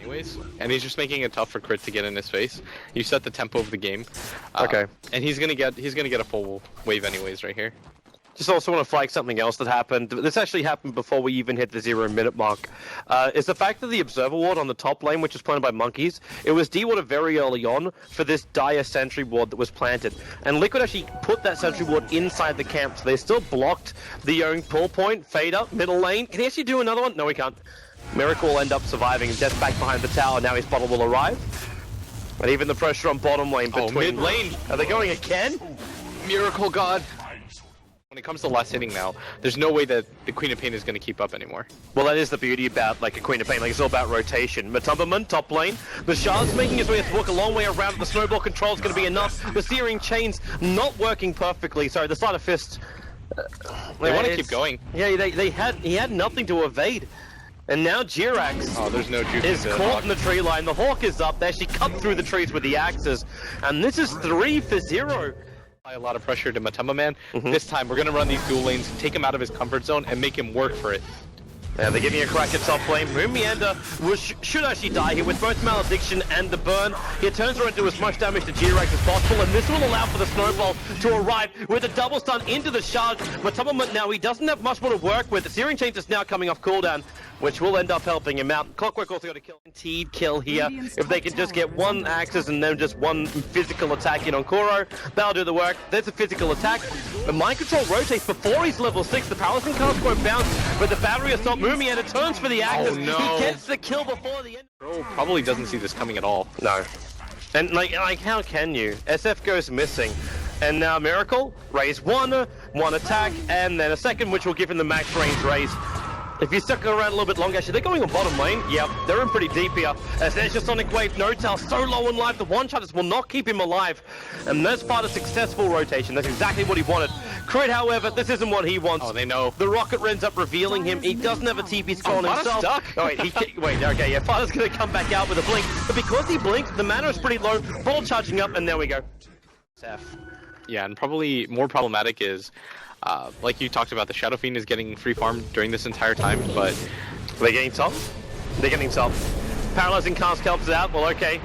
anyways, and he's just making it tough for Crit to get in his face. You set the tempo of the game. Okay. And he's gonna get a full wave anyways right here. Just also want to flag something else that happened. This actually happened before we even hit the 0-minute mark. Is the fact that the Observer Ward on the top lane, which was planted by Monkeys, it was D-warded very early on for this dire sentry ward that was planted. And Liquid actually put that sentry ward inside the camp, so they still blocked the own pull point, fade up, middle lane. Can he actually do another one? No, he can't. Miracle will end up surviving. Death back behind the tower. Now his bottle will arrive. And even the pressure on bottom lane between... mid lane! Are they going again? Miracle God! When it comes to last hitting now, there's no way that the Queen of Pain is going to keep up anymore. Well, that is the beauty about like a Queen of Pain, like it's all about rotation. Matumberman, top lane. The Shard's making his way to walk a long way around. The snowball control is going to be enough. The Searing Chain's not working perfectly. Sorry, the Sleight of Fist. They want to keep going. Yeah, he had nothing to evade. And now Jirax there's no juice is caught in the tree line. The Hawk is up there. She cut through the trees with the axes. And this is 3-0. A lot of pressure to Matumberman. This time we're going to run these dual lanes, take him out of his comfort zone, and make him work for it. Yeah, they're giving a crack at top lane. Moon Meander should actually die here with both Malediction and the burn. He turns around to do as much damage to Jirax as possible, and this will allow for the snowball to arrive with a double stun into the Shard. Matumberman now, he doesn't have much more to work with. The Searing Chain is now coming off cooldown, which will end up helping him out. Clockwerk also got a guaranteed kill here. If they can just get one Axis and then just one physical attack in on Kuro, that'll do the work. There's a physical attack. The Mind Control rotates before he's level 6. The Palace and cast won't bounce, but the battery assault Moomiana turns for the Axis. Oh, no. He gets the kill before the end. Bro probably doesn't see this coming at all. No. And like how can you? SF goes missing. And now Miracle, raise one attack, and then a second, which will give him the max range raise. If you stick around a little bit longer, actually, they're going on bottom lane. Yep, they're in pretty deep here. As there's your Sonic Wave, No-Tail so low in life, the one-shotters will not keep him alive. And that's part of successful rotation. That's exactly what he wanted. Crit, however, this isn't what he wants. Oh, they know. The Rocket ends up revealing him. He doesn't have a TP score on himself. Stuck. Oh, wait, okay, yeah, Fada's going to come back out with a blink. But because he blinks, the mana is pretty low. Ball charging up, and there we go. Yeah, and probably more problematic is, like you talked about, the Shadow Fiend is getting free farm during this entire time, but they're getting top. They're getting top. Paralyzing cast helps out. Well, okay.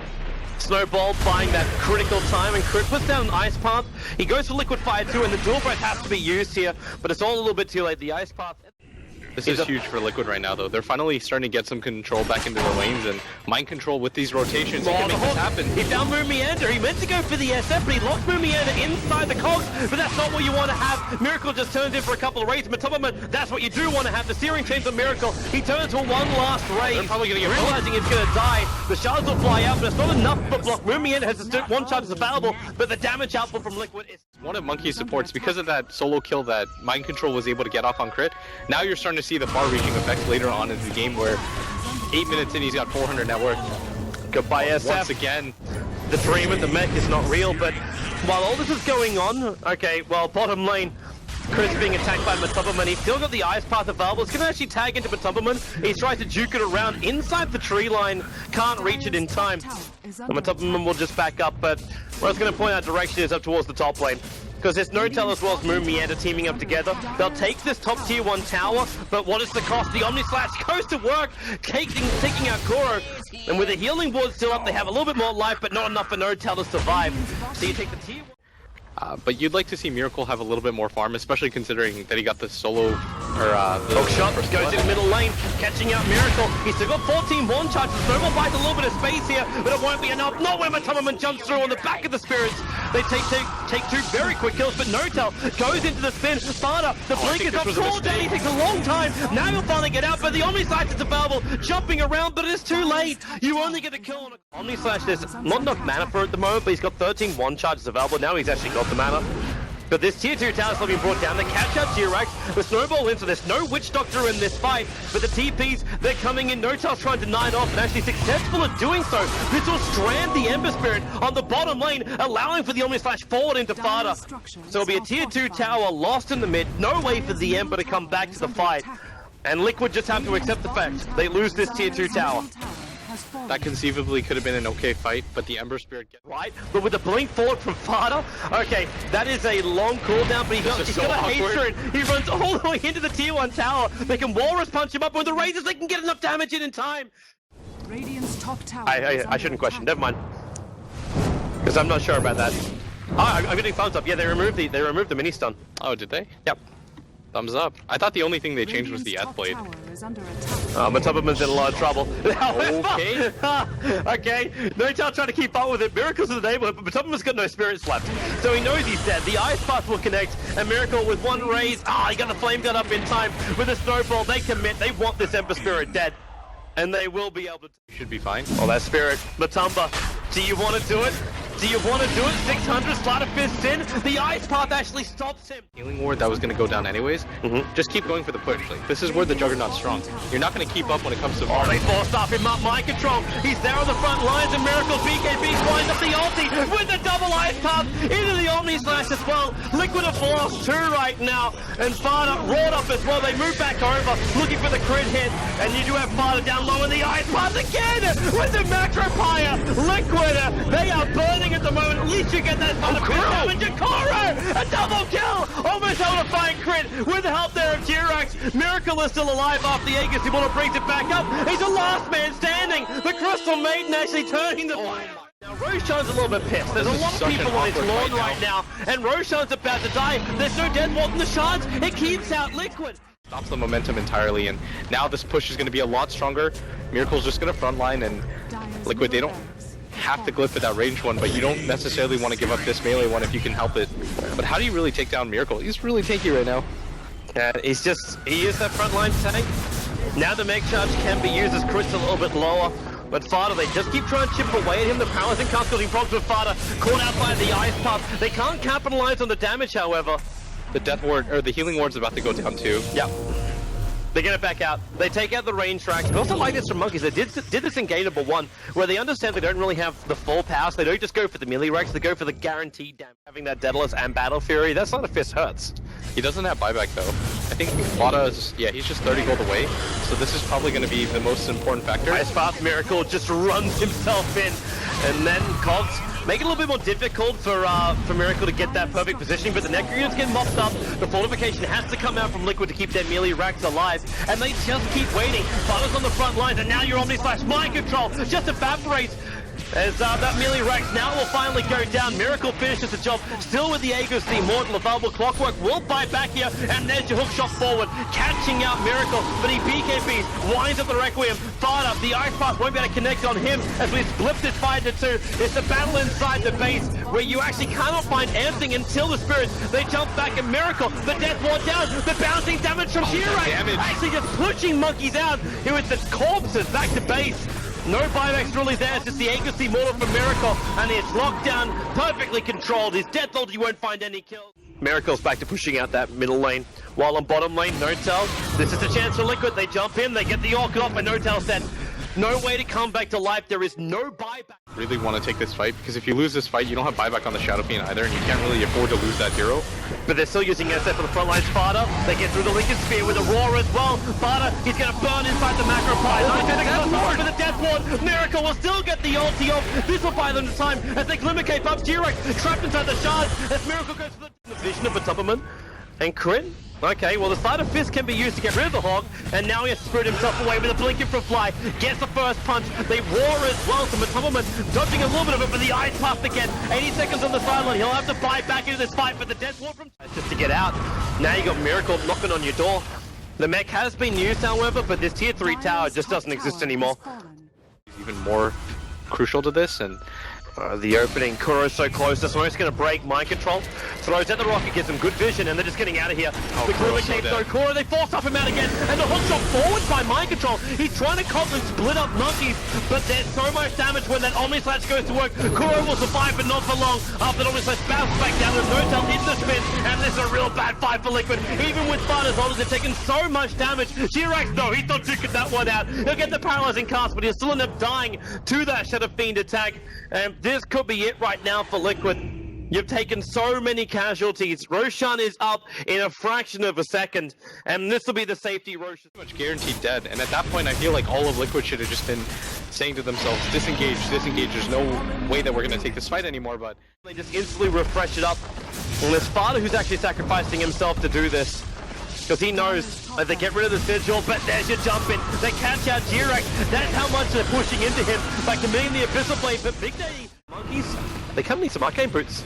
Snowball buying that critical time, and Crit puts down an Ice Path. He goes for Liquid Fire too, and the Dual Breath has to be used here, but it's all a little bit too late. The Ice Path... This is huge for Liquid right now, though. They're finally starting to get some control back into their lanes, and Mind Control with these rotations, he can make this happen. He found Moon Meander. He meant to go for the SF, but he locked Moon Meander inside the cogs, but that's not what you want to have. Miracle just turns in for a couple of raids. Matumberman, that's what you do want to have. The Searing Chains on Miracle. He turns for one last raid. They're probably going to get realizing it's going to die. The shards will fly out, but it's not enough for block. Moon Meander has to one charge is available, but the damage output from Liquid is... One of Monkey's supports, because of that solo kill that Mind Control was able to get off on Crit, now you're starting to see the far-reaching effects later on in the game where 8 minutes in he's got 400 net worth. Goodbye SF. Once again. The dream and the mech is not real, but while all this is going on, okay, well, bottom lane, Chris being attacked by Matumberman. He's still got the Ice Path available. It's going to actually tag into Matumberman. He tries to juke it around inside the tree line. Can't reach it in time. And Matumberman will just back up, but what I was going to point out direction is up towards the top lane. Because there's No-Tail as well as Moon Meander teaming up together. They'll take this top tier 1 tower, but what is the cost? The Omni Slash goes to work, taking out Kuro. And with the healing ward still up, they have a little bit more life, but not enough for No-Tail to survive. So you take the tier 1. But you'd like to see Miracle have a little bit more farm, especially considering that he got the solo, or the hook shot goes in middle lane, catching out Miracle. He's still got 14 one charges. Snowball buys a little bit of space here, but it won't be enough. Not when Matumberman jumps through on the back of the Spirits. They take two very quick kills, but No-Tail goes into the spin. Fada, the blink is up. Crawl down, he takes a long time. Now he'll finally get out, but the Omni Slash is available, jumping around, but it's too late. You only get a kill on a Omni Slash. There's not enough mana for it at the moment, but he's got 13 one charges available. Now he's actually got the mana. But this tier 2 tower is still being brought down. They catch out Jirax. The snowball in, so there's no Witch Doctor in this fight. But the TPs, they're coming in. No-Tail's trying to 9 off and actually successful at doing so. This will strand the Ember Spirit on the bottom lane, allowing for the Omni Slash forward into Fada. So it'll be a tier 2 tower lost in the mid. No way for the Ember to come back to the fight. And Liquid just have to accept the fact they lose this tier 2 tower. That conceivably could have been an okay fight, but the Ember Spirit gets right. But with the blink forward from Fada, okay, that is a long cooldown, but he's got a haste turret. He runs all the way into the tier 1 tower. They can walrus punch him up with the razors. They can get enough damage in time. Radiant's top tower I shouldn't question. Never mind. Because I'm not sure about that. Oh, I'm getting thumbs up. Yeah, they removed the mini stun. Oh, did they? Yep. Thumbs up. I thought the only thing they changed was the F blade. Matubman's in a lot of trouble. Okay. Okay. No-Tail trying to keep up with it. Miracle's in the neighborhood, but Matubman's got no spirits left. So he knows he's dead. The Ice Path will connect, and Miracle with one raise. He got the Flame Gun up in time with a Snowball. They commit. They want this Ember Spirit dead. And they will be able to. Should be fine. Oh, that Spirit. Matumba. Do you want to do it? Do you want to do it? 600, Slider Fist in. The Ice Path actually stops him. Healing ward that was going to go down anyways. Just keep going for the push. Like, this is where the Juggernaut's strong. You're not going to keep up when it comes to they forced off him up. Mind control. He's there on the front lines, and Miracle BKB winds up the ulti with the double Ice Path into the Omni Slash as well. Liquid have lost 2 right now, and Fada roared up as well. They move back over, looking for the crit hit, and you do have Fada down low in the Ice Path again with the Macro Pyre. Liquid, they are burning at the moment. At least you get that kind of damage. Jakiro, a double kill, almost able to find crit with the help there of Jirax. Miracle is still alive off the Aegis. He brings it back up. He's the last man standing. The Crystal Maiden actually turning the fight. Now Roshan's a little bit pissed. There's a lot of people on his lawn right now, and Roshan's about to die. There's no death ward in the shards. It keeps out Liquid. Stops the momentum entirely, and now this push is going to be a lot stronger. Miracle's just going to frontline, and Liquid, they don't have to glyph with that range one, but you don't necessarily want to give up this melee one if you can help it. But how do you really take down Miracle? He's really tanky right now. He is that frontline tank. Now the Meg Charge can be used as Chris a little bit lower. But Fada, they just keep trying to chip away at him. The powers and can't causing problems with Fada. Caught out by the Ice Path. They can't capitalize on the damage, however. The death ward, or the healing ward's about to go down too. Yep. They get it back out. They take out the range tracks. But also like this from Monkeys. They did this in game number 1, where they understand they don't really have the full power, so they don't just go for the melee racks, they go for the guaranteed damage. Having that Daedalus and Battle Fury, that Slider Fist hurts. He doesn't have buyback though. I think Fada is, yeah, he's just 30 gold away, so this is probably going to be the most important factor. Ice Path Miracle just runs himself in, and then Cogs make it a little bit more difficult for Miracle to get that perfect positioning, but the Necro units get mopped up. The fortification has to come out from Liquid to keep their melee racks alive, and they just keep waiting. Fada's on the front lines, and now your Omni Slash Mind Control just evaporates. As that melee racks now will finally go down. Miracle finishes the job, still with the Aegis, the Immortal available. Clockwerk will bite back here, and there's your hook shot forward, catching out Miracle, but he BKBs, winds up the Requiem. Fada, the Ice Path won't be able to connect on him as we split this fight to 2. It's the battle inside the base, where you actually cannot find anything until the Spirits, they jump back at Miracle. The Death Ward down, the bouncing damage from Jirax, actually just pushing Monkeys out. Here with the corpses back to base. No buybacks really there, it's just the Aegis Immortal for Miracle, and it's locked down, perfectly controlled. His death ult, you won't find any kills. Miracle's back to pushing out that middle lane, while on bottom lane, No-Tail. This is the chance for Liquid, they jump in, they get the Orc off, and No-Tail said, no way to come back to life, there is no buyback. Really want to take this fight, because if you lose this fight, you don't have buyback on the Shadow Fiend either, and you can't really afford to lose that hero. But they're still using SF for the front line. Fada, they get through the Lincoln Spear with a roar as well. Fada, he's going to burn inside the Macro Pyre. For the Death Ward. Miracle will still get the ulti off. This will buy them the time as they Glimmer Cape up. Jirax trapped inside the shards as Miracle goes for the vision of Matubman. And crit. Okay, well the Slider Fist can be used to get rid of the Hog, and now he has to spirit himself away with a blinking from Fly. Gets the first punch. They roar as well, so Matubman dodging a little bit of it, but the Ice Path again. 80 seconds on the sideline. He'll have to buy back into this fight, but the Death Ward from just to get out. Now you got Miracle knocking on your door. The mech has been used, however, but this tier 3 tower just doesn't exist anymore. He's even more crucial to this, and the opening, Kuro's so close, the smoke's going to break, mind control, throws at the rocket, gets some good vision, and they're just getting out of here. The Glimmer Cape though, Kuro, they force up him out again, and the hook shot forward by mind control. He's trying to cop and split up Monkeys, but there's so much damage when that Omni Slash goes to work. Kuro will survive, but not for long, after the Omni Slash bounces back down with No-Tail in the spin, and this is a real bad fight for Liquid. Even with Fada's holders, they've taken so much damage. Jirax, no, he's not duking that one out. He'll get the paralyzing cast, but he'll still end up dying to that Shadow Fiend attack. And this could be it right now for Liquid. You've taken so many casualties. Roshan is up in a fraction of a second, and this will be the safety Roshan. Pretty much guaranteed dead, and at that point I feel like all of Liquid should have just been saying to themselves, disengage, disengage, there's no way that we're going to take this fight anymore, but they just instantly refresh it up. And there's Fada who's actually sacrificing himself to do this. because he knows that they get rid of the Sigil, but there's your jump in. They catch out G-Rex. That's how much they're pushing into him by committing the Abyssal Blade. But Big Daddy Monkeys, they come need some arcane boots.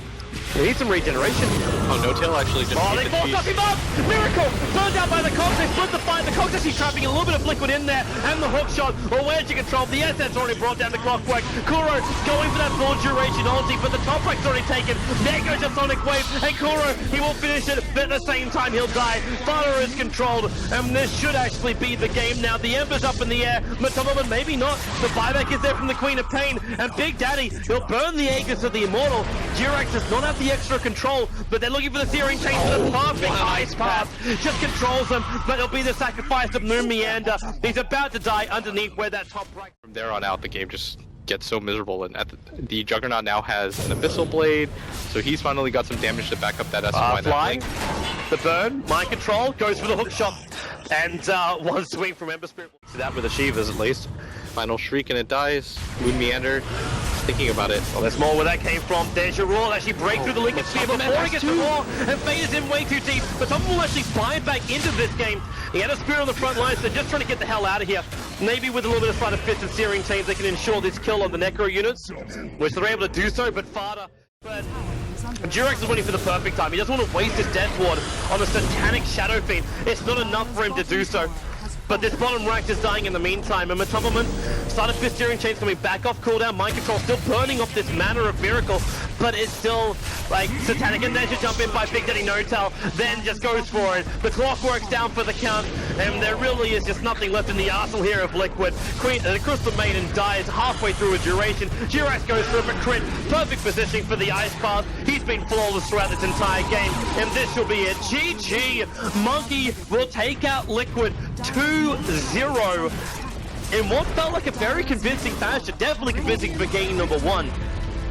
They need some regeneration. Oh, No Tail actually just. Oh, they forced up him up! Miracle! Burned out by the Cogs, they split the fight. The Cogs actually trapping a little bit of liquid in there, and the hook shot. Or where's your control? The SN's already brought down the Clockwerk. Kuro going for that full duration ulti, but the top rank's already taken. There goes the Sonic Wave, and Kuro, he will finish it, but at the same time he'll die. Fire is controlled, and this should actually be the game now. The Ember's up in the air, Matomoman maybe not. The buyback is there from the Queen of Pain, and Big Daddy, he'll burn the Aegis of the Immortal. Jirax does not have the extra control, but they're looking for the Searing Chain for the perfect ice path. Just controls them, but it'll be the sacrifice of Moon Meander. He's about to die underneath where that top right. From there on out, the game just gets so miserable, and the Juggernaut now has an Abyssal Blade, so he's finally got some damage to back up that SY. Flying, the burn, mind control, goes for the hook shot, and one swing from Ember Spirit. See that with the Shivas at least. Final shriek and it dies. Moon Meander, thinking about it. Well, there's more where that came from. There's your Roar, actually break through the Liquid Sphere before he gets the Roar, and Fade is in way too deep, but someone will actually buy back into this game. He had a Spear on the front line, so just trying to get the hell out of here. Maybe with a little bit of Sleight of Fist and Searing Chains, they can ensure this kill on the Necro units, which they're able to do so, but Fada. But Durex is waiting for the perfect time. He doesn't want to waste his Death Ward on a Satanic Shadow Fiend. It's not enough for him to do so. But this bottom rank is dying in the meantime, and Matomoman, Sleight of Fist Steering Chain's coming back off cooldown, Mind Control still burning off this Manner of Miracle, but it's still, like, Satanic, and there's your jump in by Big Daddy No Tail, then just goes for it. The Clockwerk's down for the count, and there really is just nothing left in the arsenal here of Liquid. Crystal Maiden dies halfway through a duration, Jirax goes for a crit, perfect positioning for the Ice Path, he's been flawless throughout this entire game, and this will be it. GG! Monkey will take out Liquid 2-0 in what felt like a very convincing fashion. Definitely convincing for game number 1,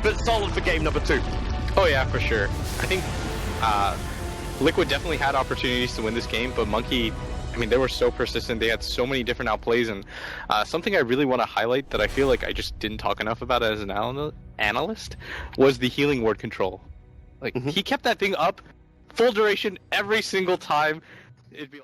but solid for game number 2. Oh yeah, for sure. I think Liquid definitely had opportunities to win this game, but Monkey, I mean, they were so persistent. They had so many different outplays, and something I really want to highlight that I feel like I just didn't talk enough about as an analyst was the healing ward control. Like, he kept that thing up full duration every single time. It'd be